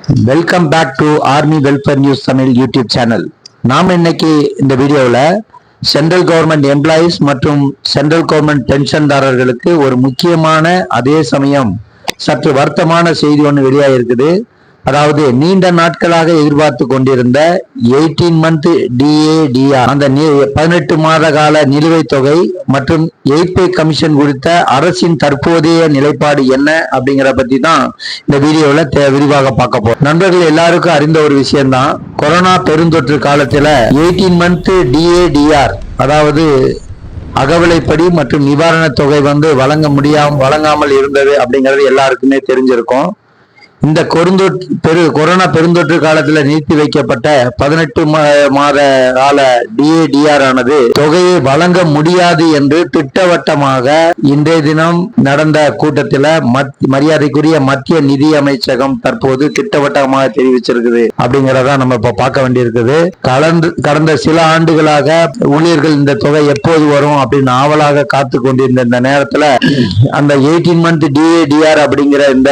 Welcome back to army welfare news Tamil YouTube channel. நாம் இன்னைக்கு இந்த வீடியோவில் சென்ட்ரல் கவர்மெண்ட் எம்ப்ளாயீஸ் மற்றும் சென்ட்ரல் கவர்மெண்ட் பென்ஷன்தாரர்களுக்கு ஒரு முக்கியமான அதே சமயம் சற்று வருத்தமான செய்தி ஒன்று வெளியாகிருக்குது. அதாவது நீண்ட நாட்களாக எதிர்பார்த்து கொண்டிருந்த 18 மந்த் DADR அந்த 18 மாத கால நிலுவைத் தொகை மற்றும் 8 பே கமிஷன் குறித்த அரசின் தற்போதைய நிலைப்பாடு என்ன அப்படிங்கிற பத்தி தான் இந்த வீடியோல விரிவாக பார்க்க போறோம். நண்பர்கள் எல்லாருக்கும் அறிந்த ஒரு விஷயம்தான், கொரோனா பெருந்தொற்று காலத்துல 18 மந்த் DADR அதாவது அகவிலைப்படி மற்றும் நிவாரண தொகை வழங்காமல் இருந்தது அப்படிங்கிறது எல்லாருக்குமே தெரிஞ்சிருக்கும். இந்த கொரோனா பெருந்தொற்று காலத்துல நிறுத்தி வைக்கப்பட்ட 18 மாத கால DADR ஆனது தொகையை வழங்க முடியாது என்று திட்டவட்டமாக இன்றைய தினம் நடந்த கூட்டத்தில் மரியாதைக்குரிய மத்திய நிதி அமைச்சகம் தற்போது திட்டவட்டமாக தெரிவிச்சிருக்குது. அப்படிங்கிறத நம்ம இப்ப பார்க்க வேண்டியிருக்குது. கடந்த சில ஆண்டுகளாக ஊழியர்கள் இந்த தொகை எப்போது வரும் அப்படின்னு ஆவலாக காத்து கொண்டிருந்த இந்த நேரத்துல அந்த 18 மந்த் DADR அப்படிங்கிற இந்த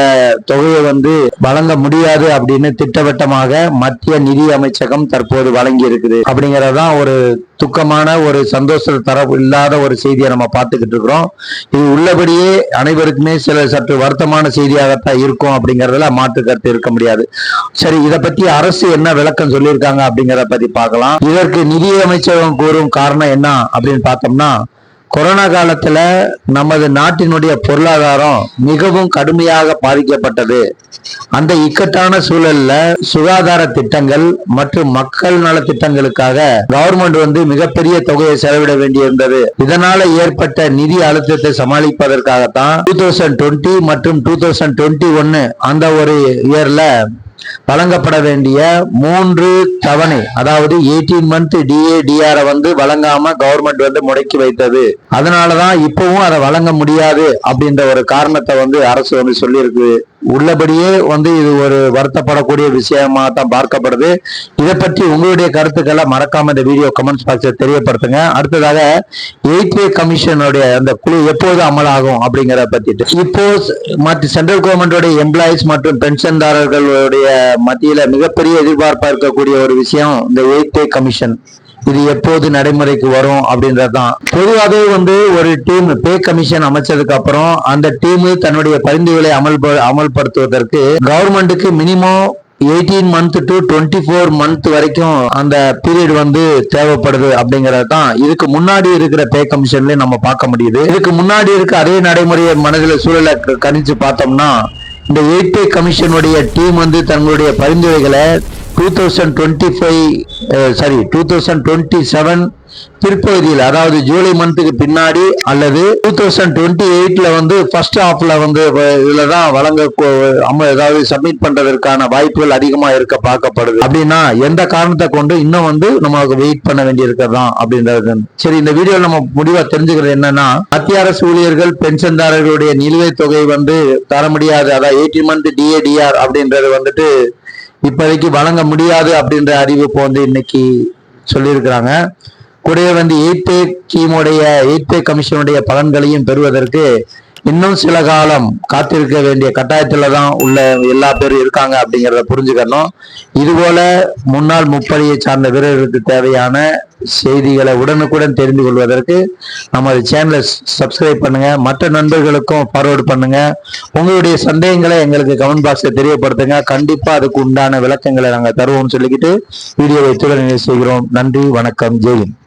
தொகையை வழங்க முடியாது அப்படின்னு திட்டவட்டமாக மத்திய நிதி அமைச்சகம் தற்போது வழங்கி இருக்குது. அப்படிங்கறதான் ஒரு துக்கமான ஒரு சந்தோஷ தரப்பு இல்லாத ஒரு செய்தியை நம்ம பார்த்துக்கிட்டு இருக்கிறோம். இது உள்ளபடியே அனைவருக்குமே சற்று வருத்தமான செய்தியாகத்தான் இருக்கும் அப்படிங்கறதுல மாற்று கருத்து இருக்க முடியாது. சரி, இதை பத்தி அரசு என்ன விளக்கம் சொல்லியிருக்காங்க அப்படிங்கறத பத்தி பார்க்கலாம். இதற்கு நிதி அமைச்சகம் கூறும் காரணம் என்ன அப்படின்னு பார்த்தோம்னா, கொரோனா காலத்துல நமது நாட்டினுடைய பொருளாதாரம் மிகவும் கடுமையாக பாதிக்கப்பட்டது. அந்த இக்கட்டான சூழல்ல சுகாதார திட்டங்கள் மற்றும் மக்கள் நல திட்டங்களுக்காக கவர்மெண்ட் மிகப்பெரிய தொகையை செலவிட வேண்டியிருந்தது. இதனால ஏற்பட்ட நிதி அழுத்தத்தை சமாளிப்பதற்காகத்தான் 2020 மற்றும் 2021 அந்த ஒரு இயர்ல வழங்கப்பட வேண்டிய 3 தவணை அதாவது 18 மந்த் DADR வழங்காம கவர்மெண்ட் முடக்கி வைத்தது. அதனாலதான் இப்பவும் அதை வழங்க முடியாது அப்படின்ற ஒரு காரணத்தை அரசு சொல்லியிருக்கு. உள்ளபடியே இது ஒரு வருத்தப்படக்கூடிய விஷயமா தான் பார்க்கப்படுது. இதை பற்றி உங்களுடைய கருத்துக்களை மறக்காம இந்த வீடியோ கமெண்ட்ஸ் பாக்ஸில் தெரியப்படுத்துங்க. அடுத்ததாக 8 பே கமிஷனுடைய அந்த குழு எப்போது அமலாகும் அப்படிங்கிறத பத்திட்டு இப்போ சென்ட்ரல் கவர்மெண்டோடைய எம்ப்ளாயிஸ் மற்றும் பென்ஷன்தாரர்களுடைய மத்தியில மிகப்பெரிய எதிர்பார்ப்பா இருக்கக்கூடிய ஒரு விஷயம் இந்த 8 பே கமிஷன். இது எப்போது நடைமுறைக்கு வரும் அப்படின்றதுதான். பொதுவாகவே ஒரு டீம் பே கமிஷன் அமைச்சதுக்கு அப்புறம் அந்த டீம் தன்னுடைய பரிந்துரைகளை அமல்படுத்துவதற்கு கவர்மெண்ட்டுக்கு மினிமம் 18 மந்த் டு 24 மந்த் வரைக்கும் அந்த பீரியட் தேவைப்படுது அப்படிங்கறது தான் இதுக்கு முன்னாடி இருக்கிற பே கமிஷன்ல நம்ம பார்க்க முடியுது. இதுக்கு முன்னாடி இருக்க அதே நடைமுறையை மனதில் சூழலை கணிச்சு பார்த்தோம்னா, இந்த 8 பே கமிஷனுடைய டீம் தங்களுடைய பரிந்துரைகளை 2027 பிற்பகுதியில் அதாவது ஜூலை மந்த்துக்கு பின்னாடி அல்லது 2028ல ஃபர்ஸ்ட் ஹாஃப்ல இதுலதான் அதாவது சப்மிட் பண்றதற்கான வாய்ப்புகள் அதிகமா இருக்க பார்க்கப்படுது. அப்படின்னா எந்த காரணத்தை கொண்டு இன்னும் நமக்கு வெயிட் பண்ண வேண்டி இருக்கிறதா அப்படின்றது. சரி, இந்த வீடியோ நம்ம முடிவா தெரிஞ்சுக்கிறது என்னன்னா, மத்திய அரசு ஊழியர்கள் பென்ஷன்தாரர்களுடைய நிலுவைத் தொகை தர முடியாது, அதாவது 18 மந்த் DADR அப்படின்றது இப்போதைக்கு வழங்க முடியாது அப்படின்ற அறிவிப்பு இன்னைக்கு சொல்லியிருக்கிறாங்க. கூடவே 8 பே ஸ்கீமுடைய 8 பே கமிஷனுடைய பலன்களையும் பெறுவதற்கு இன்னும் சில காலம் காத்திருக்க வேண்டிய கட்டாயத்துல தான் உள்ள எல்லா பேரும் இருக்காங்க அப்படிங்கிறத புரிஞ்சுக்கணும். இதுபோல முன்னாள் முப்படையை சார்ந்த வீரர்களுக்கு தேவையான செய்திகளை உடனுக்குடன் தெரிந்து கொள்வதற்கு நமது சேனலை சப்ஸ்கிரைப் பண்ணுங்க, மற்ற நண்பர்களுக்கும் ஃபார்வர்டு பண்ணுங்க. உங்களுடைய சந்தேகங்களை எங்களுக்கு கமெண்ட் பாக்ஸில் தெரியப்படுத்துங்க. கண்டிப்பா அதுக்கு உண்டான விளக்கங்களை நாங்கள் தருவோம் சொல்லிக்கிட்டு வீடியோவை இத்துடன் நிறைவு செய்கிறோம். நன்றி, வணக்கம், ஜெய் ஹிந்த்.